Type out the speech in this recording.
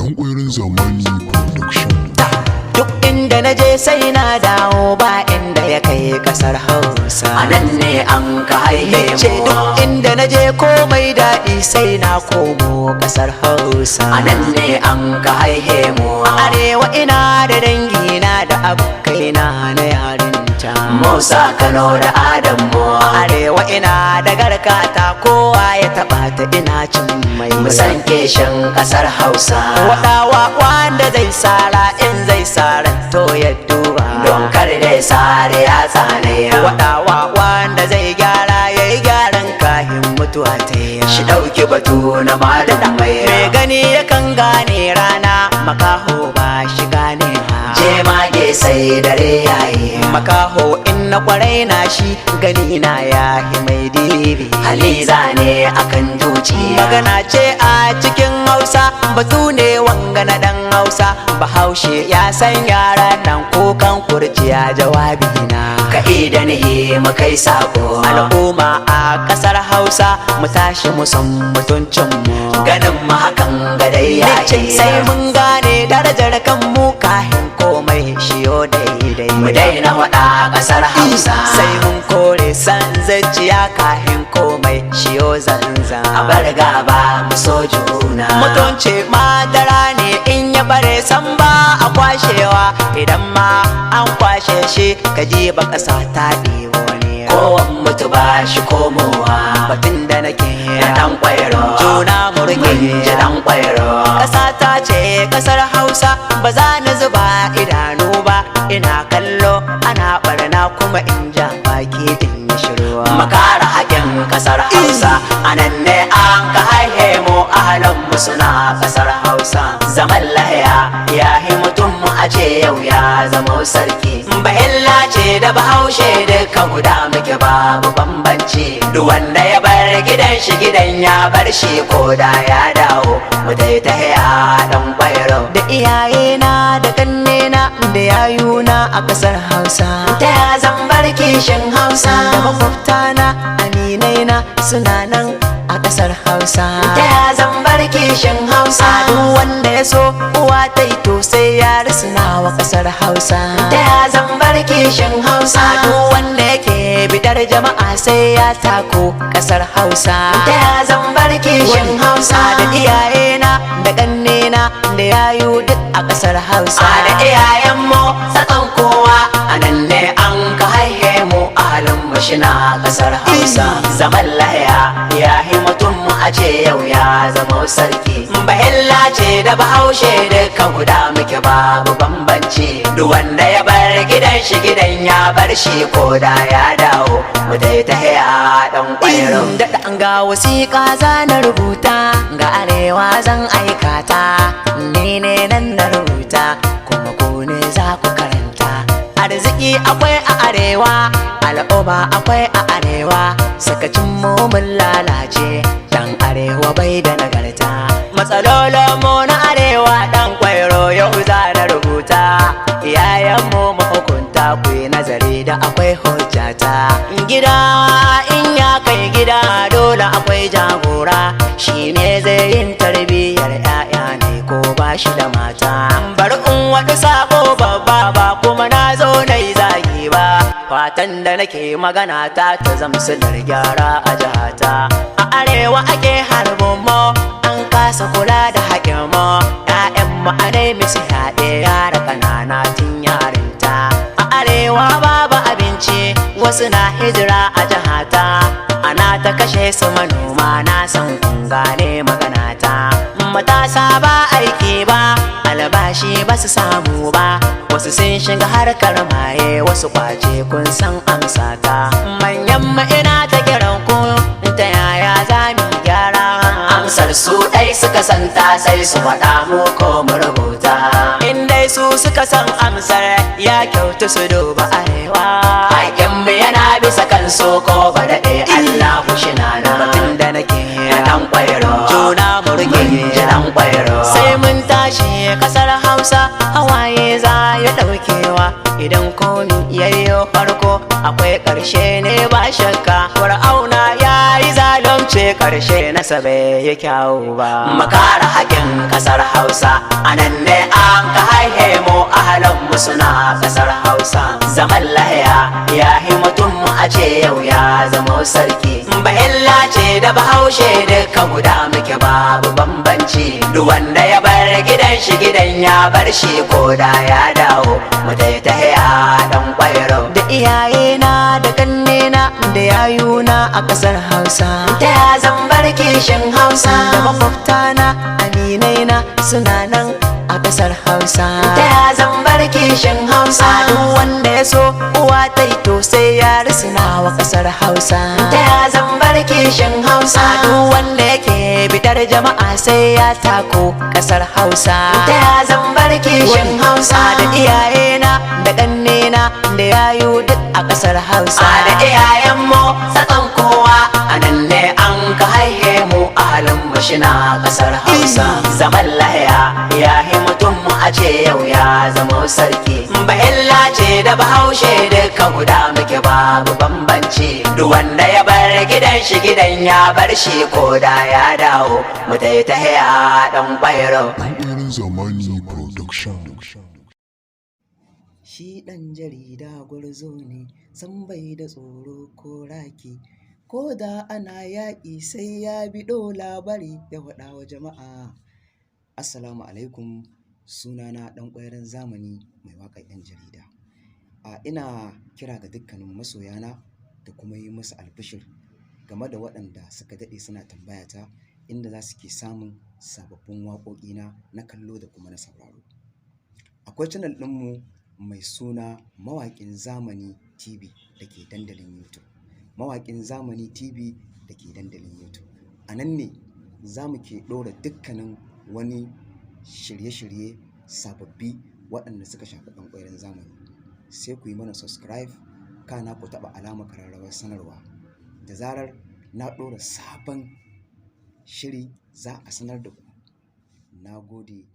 Dan ƙwairon zamani production. Duk inda na je sai na dawo ba inda ya kai kasar Hausa. A nan ne an ka haihe mu. Duk inda na je komai daɗi sai na komo kasar Hausa. A nan ne an ka haihe mu. Arewa ina da dangina da abokaina na yarinta. Musa Kano da Adamu. Arewa ina da garkata kowa ya taɓa ta ina cin mai. Musan keshin ƙasar Hausa. Waɗawa wanda zai sara in zai sara to ya duba. Don kar dai sare ya tsane. Waɗawa wanda zai gyara ya yi gyaran kahin mutuwa ta yi. Shi ɗauki batu na madan mai. Mai gani yakan gane rana makaho ba shi gane ha. Jemage sai dare yayi. Makaho in na kwarai na shi gani na ya yi mai dibi. Haliza ne akan duci. Magana ce a cikin Hausa batu ne wanga na dan Hausa. Bahaushe ya san yara nan kukan kurciya jawabi na. Ka idan he mu kai sako. Al'umma a kasar Hausa mu tashi mu san mutuncin mu. Ganin mu hakan ga dai yayi. Sai mun gane darajar kanmu kahin komai shiyo daidai. Mu daina waɗa ƙasar Hausa. Sai mun kore san zaciya kahin komai shiyo zanza. A bar gaba mu so juna. Mutunci madara ne in ya bare san ba a kwashewa. Idan ma an kwashe shi kaji ba ƙasa ta ɗibo ne. Kowan mutu ba shi komowa. Batun da nake Da ɗan ƙwairo. juna mu rike. Mun ji ɗan ƙwairo. Ƙasa ta ce ƙasar Hausa ba za na zuba idanu ba. Ina kallo ana barna kuma in ja baki in yi shiruwa. Makara haƙin ƙasar Hausa. A nan ne an ka haihe mu ahalan mu suna ƙasar Hausa. Zaman lahiya ya yi mutum mu a ce yau ya zama sarki. Bahilla ce da Bahaushe duka guda muke babu bambanci. Duk wanda ya bar gidan shi gidan ya bar shi ko da ya dawo. Mu dai ta haya ɗan ƙwairo. Da iyayena da kannena da yayuna a ƙasar Hausa. Ta ya zan bar kishin Hausa. Da makwabtana aminaina suna nan a ƙasar Hausa. Ta ya zan bar kishin Hausa. Duk wanda ya so uwa ta yi to sai ya risina wa ƙasar Hausa. Ta ya zan bar kishin Hausa. Duk wanda yake bidar jama'a sai ya tako ƙasar Hausa. Ta ya zan bar kishin Hausa. Da iyayena da ƙannena da yayu duk a ƙasar Hausa. Da iyayenmu tsakan kowa a nan ne an ka haihe mu ahalin mu shina ƙasar Hausa. Zaman lahiya ya yi mutum mu a ce yau ya zama sarki. Bahilla ce da Bahaushe duka guda muke babu bambanci. Duk wanda ya bar gidan shi gidan ya bar shi ko da ya dawo. Mu dai ta haya ɗan ƙwairo. Daɗa an ga wasiƙa za na rubuta ga arewa zan aikata. Ni ne nan na rubuta kuma ku ne za ku karanta. Arziki akwai a arewa, al'umma akwai a arewa. Sakacin mu mun lalace, dan arewa bai da nagarta. Matsalolin mu na arewa dan ƙwairo yau za na rubuta. Iyayen mu mahukunta ku yi nazari da akwai hujjata. Gida in ya kai gida dole akwai jagora. Shi ne zai yin tarbiyyar 'ya'ya ne ko ba shi da mata. Bari in wata sako babba ba kuma na zo na yi zagi ba. Fatan da nake magana ta zamsilar gyara a jihata. A arewa ake harbin mu an kasa kula da haƙin mu. 'Ya'yan mu a dai musu yaɗe yara ƙanana tun yarinta. A arewa babu abinci wasu na hijira a jihata. Ana ta kashe su manoma na san kun gane maganata. Matasa ba aiki ba albashi ba su samu ba. Wasu sun shiga harkar maye wasu kwace kun san amsata. Manyan mu ina ta kiran ku ta yaya za mu gyara. Amsar su ɗai suka santa sai su faɗa mu ko mu rubuta. In dai su suka san amsar ya kyautu su duba arewa. Aikin mu yana bisa kan so ko ba daɗe Allah ku shina na. Batun da nake ɗan ƙwairo. juna mu rike. Mun ji ɗan ƙwairo. Sai mun tashi ƙasar Hausa hawaye za ya ɗaukewa. Idan komi yayyo farko akwai ƙarshe ne ba shakka. Fir'auna ya yi zalunci ce karshe na sabe ya kyawu ba. Mu kare haƙin ƙasar Hausa, anan ne an ka haihe mu ahalan mu suna ƙasar Hausa. Zaman lahiya ya yi mutum mu a ce yau ya zama sarki. Bahilla ce da Bahaushe duka guda muke babu bambanci. Duk wanda ya bar gidan shi gidan ya bar shi ko da ya dawo. Mu taitaya dan kwairo da iyayena da kannena da yayuna a ƙasar Hausa. Ta ya zan bar kishin Hausa da makwabtana aminaina suna nan a ƙasar Hausa. Ta ya zan bar kishin Hausa duk wanda ya so uwa ta yi to sai ya risina wa ƙasar Hausa. Ta ya zan bar kishin Hausa duk wanda yake bidar jama'a sai ya tako ƙasar Hausa. Ta ya zan bar kishin Hausa da iyayena da ƙannena da yayu duk a ƙasar Hausa. Da iyayenmu tsakan kowa anan ne an ka haihe mu ahalin mu shina ƙasar Hausa. Zaman lahiya ya yi mutum mu a ce yau ya zama sarki. Bahilla ce da Bahaushe duka guda muke babu bambanci. Duk wanda ya bar gidan shi gidan ya bar shi ko da ya dawo. Mu taitaya dan kwairo. Ɗan Zamani Production. Shi ɗan jarida gwarzo ne, san bai da tsoro ko raki, ko da ana yaƙi sai ya biɗo labari ya faɗa wa jama'a. Assalamu alaikum, sunana ɗan ƙwairon zamani mai waƙar 'yan jarida. Ina kira ga dukkanin masoyana da kuma yi musu albishir game da waɗanda suka daɗe suna tambayata inda za su ke samun sababbin waƙoƙina na kallo da kuma na sauraro. Akwai channel ɗinmu mai suna Mawaƙin Zamani TV da ke dandalin YouTube. Mawaƙin Zamani TV da ke dandalin YouTube. A nan ne za mu ke ɗora dukkanin wani shirye-shirye sababbi waɗanda suka shafi ɗan ƙwairon zamani. Sai ku yi mana subscribe, kana ku taɓa alamar ƙararrawar sanarwa. Da zarar na ɗora sabon shiri za a sanar da ku. Na gode.